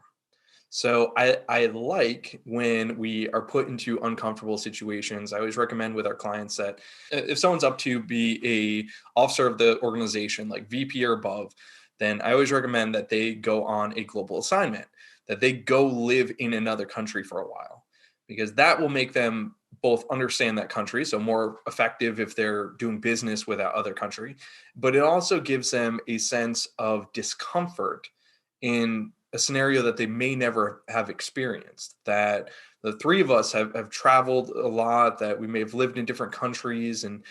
So I like when we are put into uncomfortable situations. I always recommend with our clients that if someone's up to be a officer of the organization, like VP or above, then I always recommend that they go on a global assignment, that they go live in another country for a while, because that will make them both understand that country, so more effective if they're doing business with that other country, but it also gives them a sense of discomfort in a scenario that they may never have experienced. That the three of us have traveled a lot, that we may have lived in different countries, and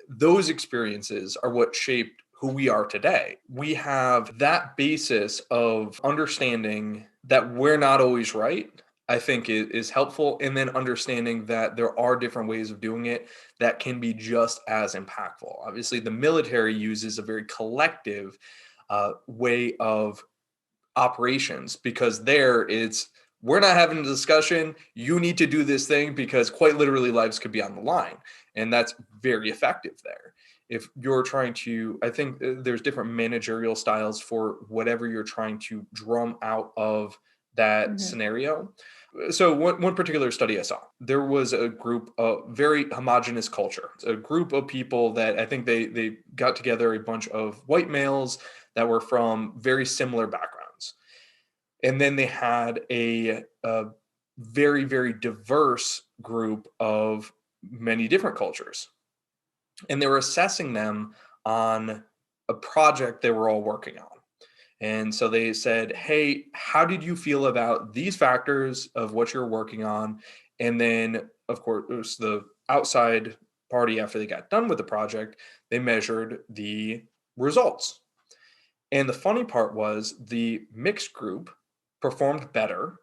those experiences are what shaped who we are today. We have that basis of understanding that we're not always right, I think is helpful. And then understanding that there are different ways of doing it that can be just as impactful. Obviously, the military uses a very collective way of operations, because we're not having a discussion, you need to do this thing, because quite literally lives could be on the line, and that's very effective there. if you're trying to, I think there's different managerial styles for whatever you're trying to drum out of that scenario. So one particular study I saw, there was a group of very homogenous culture, a group of people that I think they got together, a bunch of white males that were from very similar backgrounds. And then they had a very, very diverse group of many different cultures. And they were assessing them on a project they were all working on. And so they said, hey, how did you feel about these factors of what you're working on? And then, of course, the outside party, after they got done with the project, they measured the results. And the funny part was the mixed group performed better,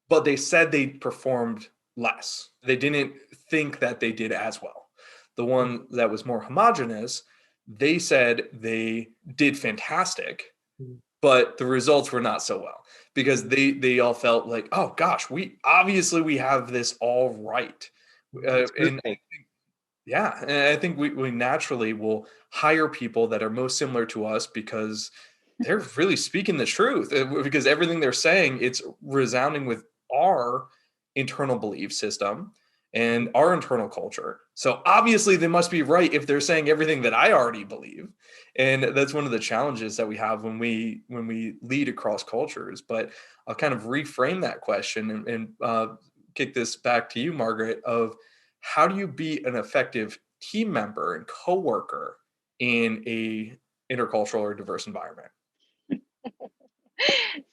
but they said they performed less. They didn't think that they did as well. The one that was more homogenous, they said they did fantastic, but the results were not so well because they all felt like, oh gosh, we have this all right. And yeah, and I think we naturally will hire people that are most similar to us because they're really speaking the truth, because everything they're saying, it's resounding with our internal belief system and our internal culture. So obviously they must be right if they're saying everything that I already believe. And that's one of the challenges that we have when we lead across cultures. But I'll kind of reframe that question and kick this back to you, Margaret, of how do you be an effective team member and coworker in a intercultural or diverse environment?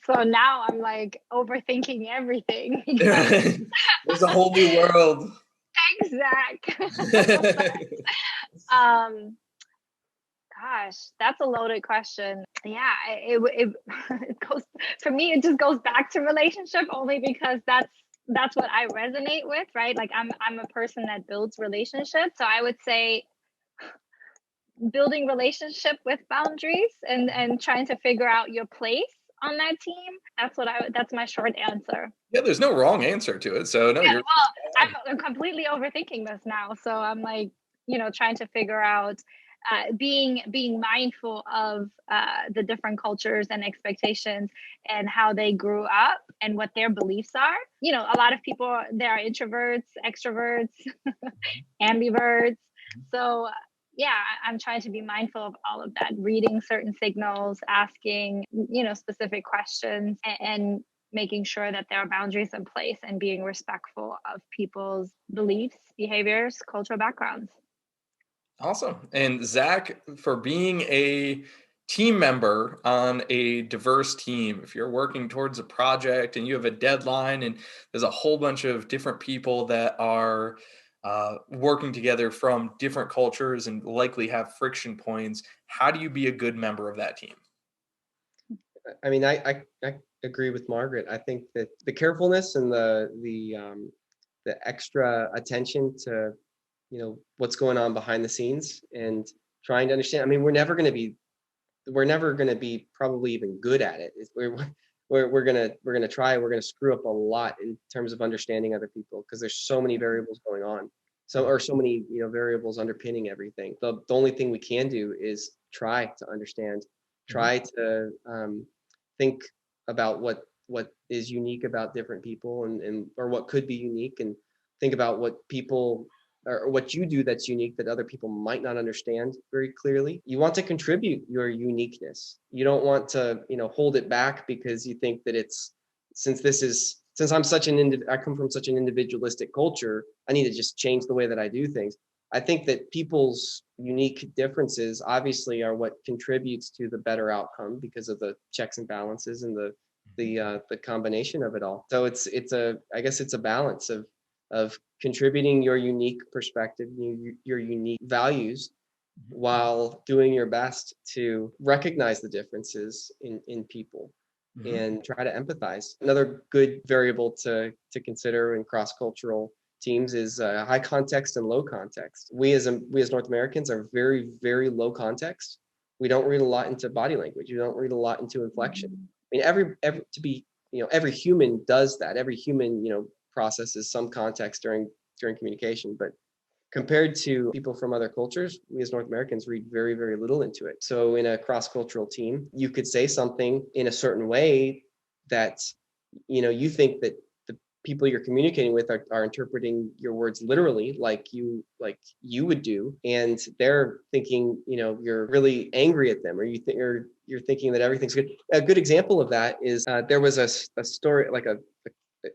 So now I'm like overthinking everything. There's a whole new world. Exact. Gosh, that's a loaded question. Yeah, it goes, for me, it just goes back to relationship only because that's what I resonate with, right? Like I'm a person that builds relationships. So I would say building relationship with boundaries and trying to figure out your place on that team. That's my short answer. Yeah, there's no wrong answer to it. So no, Yeah, you're well, I'm completely overthinking this now. So I'm like, trying to figure out being mindful of the different cultures and expectations and how they grew up and what their beliefs are. A lot of people, there are introverts, extroverts, ambiverts. So yeah, I'm trying to be mindful of all of that, reading certain signals, asking, specific questions, and making sure that there are boundaries in place and being respectful of people's beliefs, behaviors, cultural backgrounds. awesome. And Zach, for being a team member on a diverse team, if you're working towards a project and you have a deadline and there's a whole bunch of different people that are working together from different cultures and likely have friction points, how do you be a good member of that team? I mean, I agree with Margaret. I think that the carefulness and the extra attention to, what's going on behind the scenes and trying to understand. I mean, we're never going to be probably even good at it. We're gonna try. We're gonna screw up a lot in terms of understanding other people because there's so many variables going on. So many variables underpinning everything. The only thing we can do is try to understand, try to think about what is unique about different people and or what could be unique, and think about what people or what you do that's unique that other people might not understand very clearly. You want to contribute your uniqueness. You don't want to, hold it back because you think that since I come from such an individualistic culture, I need to just change the way that I do things. I think that people's unique differences obviously are what contributes to the better outcome because of the checks and balances and the combination of it all. So I guess it's a balance of contributing your unique perspective, your unique values, while doing your best to recognize the differences in people and try to empathize. Another good variable to consider in cross-cultural teams is high context and low context. We as North Americans are very, very low context. We don't read a lot into body language. We don't read a lot into inflection. I mean, every human does that. Every human, processes some context during communication, but Compared to people from other cultures, we as North Americans read very, very little into it. So in a cross-cultural team, you could say something in a certain way that, you think that the people you're communicating with are interpreting your words literally, like you would do, and they're thinking, you're really angry at them, or you're thinking that everything's good. A good example of that is there was a story, like an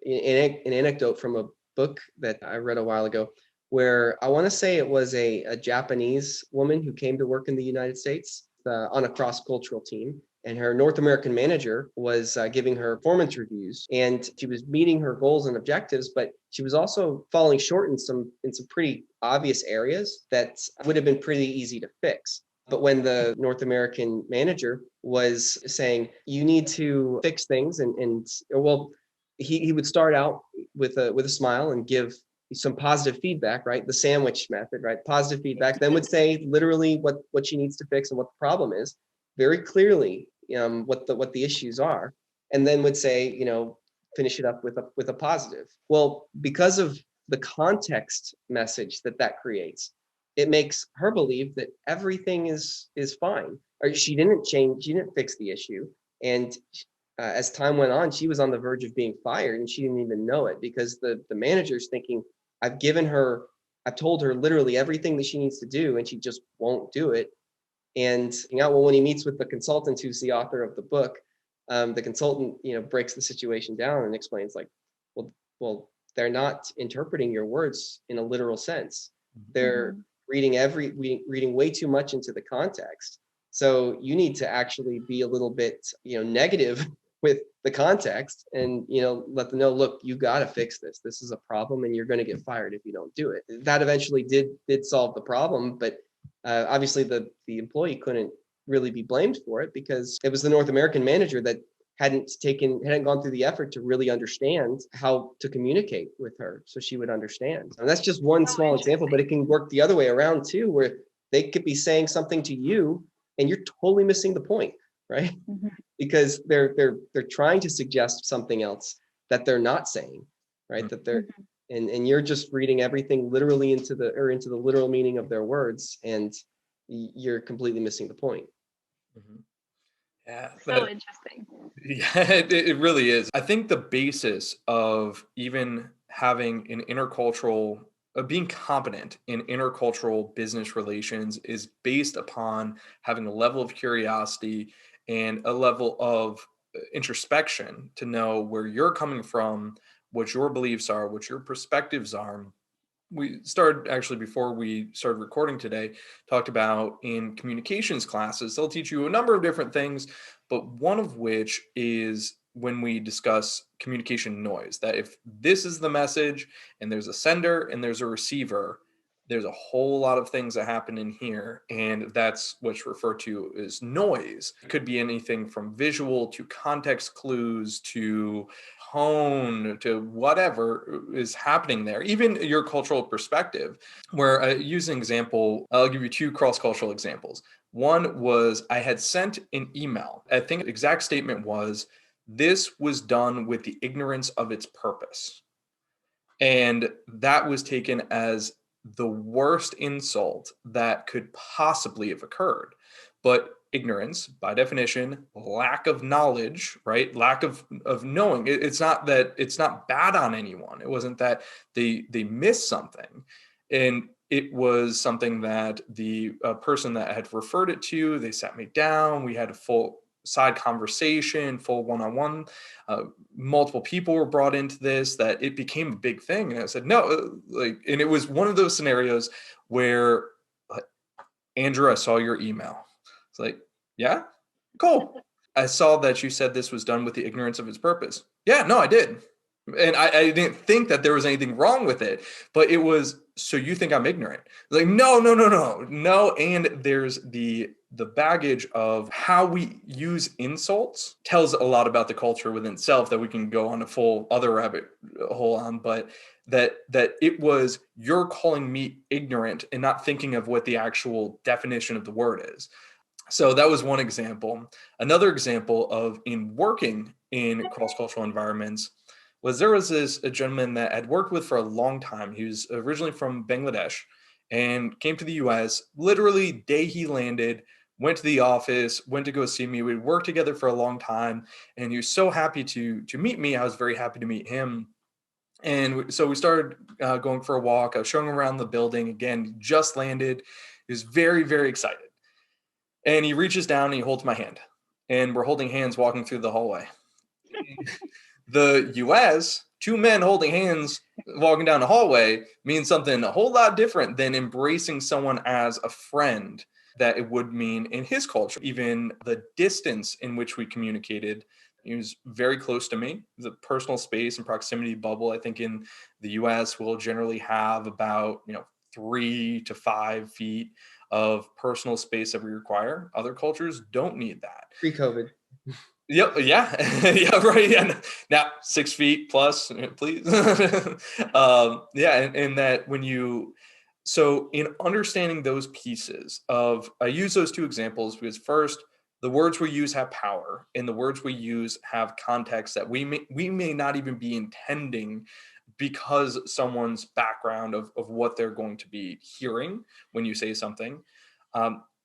anecdote from a book that I read a while ago, where I want to say it was a Japanese woman who came to work in the United States on a cross-cultural team. And her North American manager was giving her performance reviews, and she was meeting her goals and objectives, but she was also falling short in some pretty obvious areas that would have been pretty easy to fix. But when the North American manager was saying, you need to fix things, he would start out with a smile and give some positive feedback, right? The sandwich method, right? Positive feedback, then would say literally what she needs to fix and what the problem is, very clearly, what the issues are, and then would say, finish it up with a positive. Well, because of the context message that creates, it makes her believe that everything is fine, or she didn't fix the issue, and as time went on, she was on the verge of being fired, and she didn't even know it, because the manager's thinking, I've told her literally everything that she needs to do, and she just won't do it. And when he meets with the consultant, who's the author of the book, the consultant, breaks the situation down and explains, like, well, they're not interpreting your words in a literal sense. They're reading way too much into the context. So you need to actually be a little bit, negative with the context, and let them know, look, you got to fix this. This is a problem, and you're going to get fired if you don't do it. That eventually did solve the problem, but obviously the employee couldn't really be blamed for it, because it was the North American manager that hadn't gone through the effort to really understand how to communicate with her so she would understand. And that's just one small example, but it can work the other way around too, where they could be saying something to you and you're totally missing the point, right? Mm-hmm. Because they're trying to suggest something else that they're not saying, right? Mm-hmm. That they're and you're just reading everything literally into the literal meaning of their words, and you're completely missing the point. Mm-hmm. Yeah, so interesting. Yeah, it really is. I think the basis of even having an intercultural, being competent in intercultural business relations is based upon having a level of curiosity and a level of introspection to know where you're coming from, what your beliefs are, what your perspectives are. We started, actually, before we started recording today, talked about in communications classes, they'll teach you a number of different things, but one of which is when we discuss communication noise, that if this is the message and there's a sender and there's a receiver, there's a whole lot of things that happen in here, and that's what's referred to as noise. It could be anything from visual to context clues to tone to whatever is happening there, even your cultural perspective. Where I use an example, I'll give you two cross-cultural examples. One was I had sent an email. I think the exact statement was, "This was done with the ignorance of its purpose." And that was taken as the worst insult that could possibly have occurred. But ignorance, by definition, lack of knowledge, right? Lack of knowing. It's not that it's not bad on anyone. It wasn't that they missed something. And it was something that the person that had referred it to, they sat me down. We had a full side conversation, full one-on-one. Multiple people were brought into this, that it became a big thing. And I said, no, and it was one of those scenarios where, Andrew, I saw your email. It's like, yeah, cool. I saw that you said this was done with the ignorance of its purpose. Yeah, no, I did. And I didn't think that there was anything wrong with it, but it was, so you think I'm ignorant? Like, no. And there's the baggage of how we use insults tells a lot about the culture within itself that we can go on a full other rabbit hole on, but that it was, you're calling me ignorant and not thinking of what the actual definition of the word is. So that was one example. Another example of in working in cross-cultural environments was there was a gentleman that I'd worked with for a long time. He was originally from Bangladesh, and came to the US. Literally, day he landed, went to the office, went to go see me. We'd worked together for a long time, and he was so happy to meet me. I was very happy to meet him. And so we started going for a walk. I was showing him around the building. Again, he just landed. He was very, very excited. And he reaches down and he holds my hand. And we're holding hands walking through the hallway. The US, two men holding hands walking down the hallway means something a whole lot different than embracing someone as a friend that it would mean in his culture. Even the distance in which we communicated, he was very close to me. The personal space and proximity bubble, I think in the US will generally have about 3 to 5 feet of personal space that we require. Other cultures don't need that. Pre-COVID. Yep. Yeah. Yeah. Right. Yeah. Now 6 feet plus, please. Yeah. And that so in understanding those pieces I use those two examples because first, the words we use have power, and the words we use have context that we may not even be intending because someone's background of what they're going to be hearing when you say something.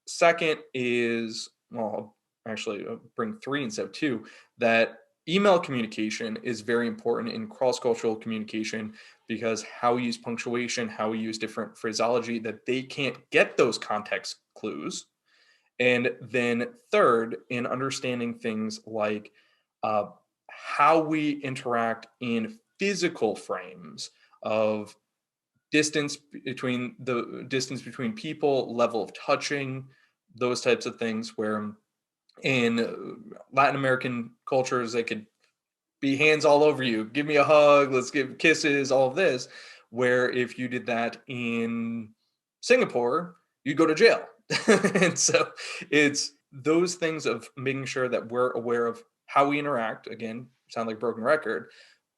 Second is, well, actually bring 3 instead of 2, that email communication is very important in cross-cultural communication because how we use punctuation, how we use different phraseology, that they can't get those context clues. And then third, in understanding things like how we interact in physical frames of distance between people, level of touching, those types of things, where in Latin American cultures, they could be hands all over you, give me a hug, let's give kisses, all of this, where if you did that in Singapore, you'd go to jail. And so it's those things of making sure that we're aware of how we interact, again, sound like broken record,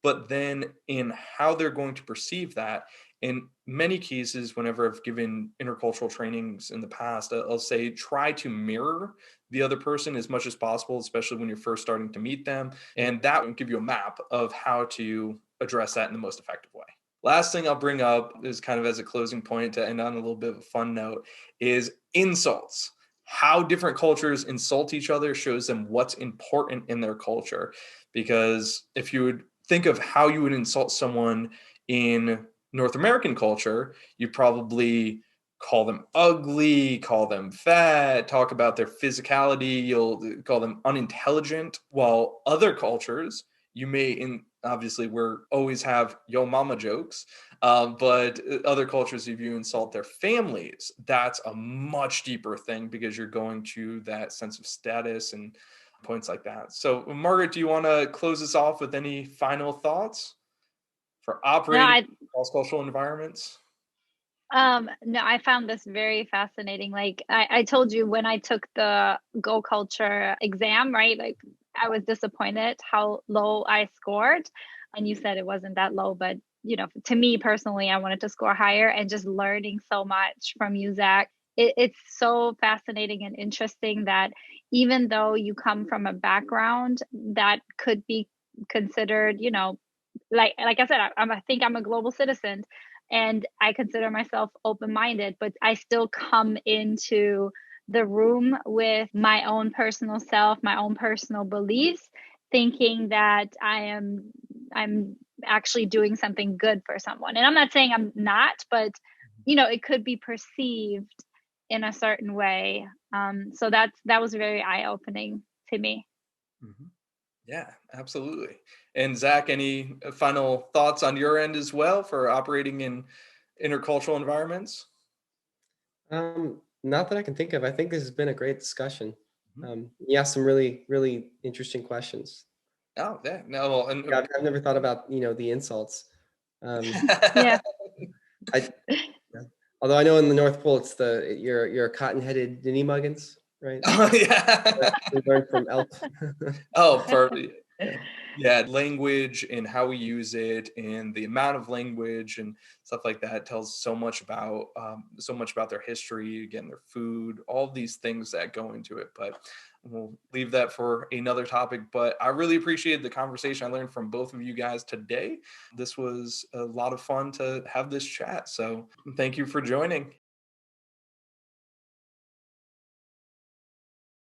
but then in how they're going to perceive that. In many cases, whenever I've given intercultural trainings in the past, I'll say try to mirror the other person as much as possible, especially when you're first starting to meet them. And that will give you a map of how to address that in the most effective way. Last thing I'll bring up is kind of as a closing point to end on a little bit of a fun note is insults. How different cultures insult each other shows them what's important in their culture. Because if you would think of how you would insult someone in North American culture, you probably call them ugly, call them fat, talk about their physicality, you'll call them unintelligent. While other cultures, you may, obviously we're always have yo mama jokes, but other cultures, if you insult their families, that's a much deeper thing because you're going to that sense of status and points like that. So Margaret, do you want to close us off with any final thoughts for operating cross-cultural environments? No, I found this very fascinating. Like I told you when I took the Go Culture exam, right? Like I was disappointed how low I scored. And you said it wasn't that low, but to me personally, I wanted to score higher, and just learning so much from you, Zach. It's so fascinating and interesting that even though you come from a background that could be considered, like I said, I think I'm a global citizen, and I consider myself open-minded, but I still come into the room with my own personal self, my own personal beliefs, thinking that I'm actually doing something good for someone. And I'm not saying I'm not, but it could be perceived in a certain way. So that was very eye-opening to me. Mm-hmm. Yeah, absolutely. And Zach, any final thoughts on your end as well for operating in intercultural environments? Not that I can think of. I think this has been a great discussion. Mm-hmm. You asked some really, really interesting questions. Oh, yeah. No, and I've never thought about, the insults. Yeah. Although I know in the North Pole, it's you're a cotton-headed ninny muggins, right? Oh, yeah. We learned from Elf. Oh, perfect. Yeah, language and how we use it and the amount of language and stuff like that tells so much about their history, again, their food, all these things that go into it. But we'll leave that for another topic. But I really appreciated the conversation I learned from both of you guys today. This was a lot of fun to have this chat. So thank you for joining.